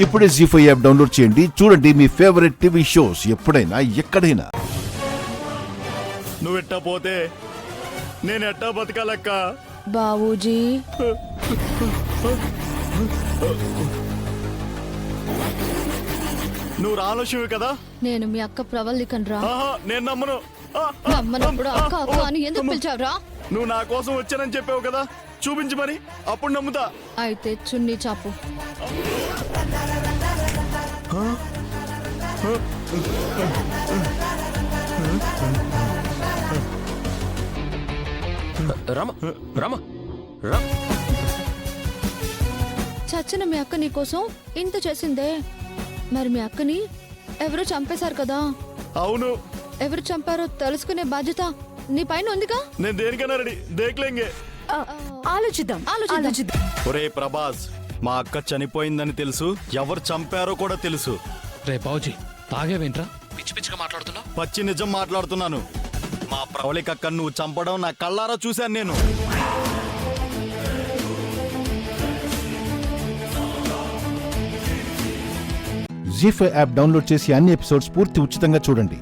ఇప్పుడే జీ5 app download చేయండి. చూడండి మీ ఫేవరెట్ టీవీ షోస్ ఎప్పుడైనా ఎక్కడైనా. నువ్వు ఎట్టా పోతే నేను ఎట్టా బతకాలక్క? బావూజీ నువ్వు రాలక్ష్మి కదా? నేను మీ అక్క ప్రవల్లికన్రా. నేను నమ్మను. నమ్మనప్పుడు అక్క అక్క అని ఎందుకు పిలిచావురా? నువ్వు నా కోసం వచ్చానని చెప్పావు కదా, చూపించి మరి అప్పుడు నమ్ముతా. అయితే చున్నీ చాపు. చచ్చిన మీ అక్క నీకోసం ఇంత చేసిందే, మరి మీ అక్కని ఎవరో చంపేశారు కదా? అవును. ఎవరు చంపారో తెలుసుకునే బాధ్యత నీ పైన ఉందిగా. నేను దేనికైనా రెడీ, దేక్లేంగే. ఆలోచిద్దాం. ఒరే ప్రభాస్, మా అక్క చనిపోయిందని తెలుసు, ఎవరు చంపారో కూడా తెలుసు. రే బావుజీ, తాగేవేంట్రా? పిచ్చి పిచ్చిగా మాట్లాడుతున్నావు. పచ్చి నిజం మాట్లాడుతున్నాను. మా ప్రవళికక్క నువ్వు చంపడం నా కళ్ళారా చూశాను నేను. జీ5 యాప్ డౌన్లోడ్ చేసి అన్ని ఎపిసోడ్స్ పూర్తి ఉచితంగా చూడండి.